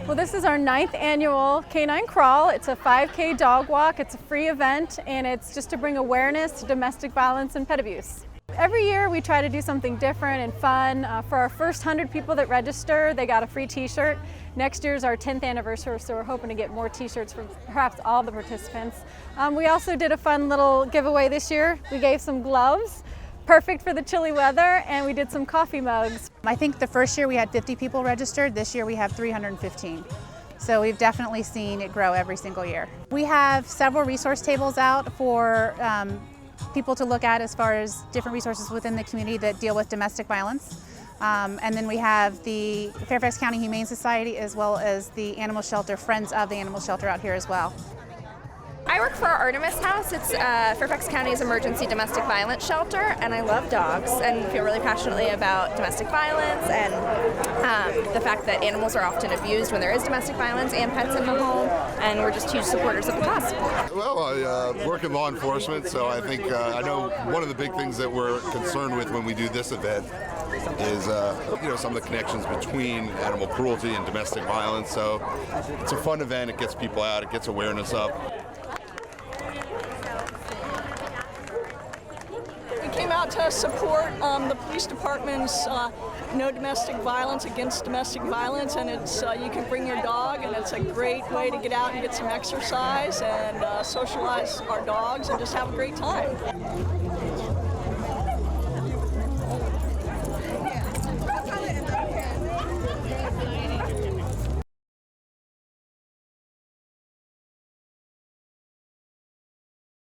Well, this is our 9th annual K-9 Krawl. It's a 5K dog walk. It's a free event, and it's just to bring awareness to domestic violence and pet abuse. Every year we try to do something different and fun. For our first 100 people that register, they got a free t-shirt. Next year's our 10th anniversary, so we're hoping to get more t-shirts from perhaps all the participants. We also did a fun little giveaway this year. We gave some gloves, perfect for the chilly weather, and we did some coffee mugs. I think the first year we had 50 people registered. This year we have 315. So we've definitely seen it grow every single year. We have several resource tables out for people to look at as far as different resources within the community that deal with domestic violence. And then we have the Fairfax County Humane Society as well as the animal shelter, Friends of the Animal Shelter out here as well. I work for our Artemis House. It's Fairfax County's emergency domestic violence shelter, and I love dogs and feel really passionately about domestic violence and the fact that animals are often abused when there is domestic violence and pets in the home, and we're just huge supporters of the cause. Well, I work in law enforcement, so I think I know one of the big things that we're concerned with when we do this event is some of the connections between animal cruelty and domestic violence. So it's a fun event. It gets people out. It gets awareness up. We came out to support the police department's No Domestic Violence Against Domestic Violence, and it's you can bring your dog, and it's a great way to get out and get some exercise and socialize our dogs and just have a great time.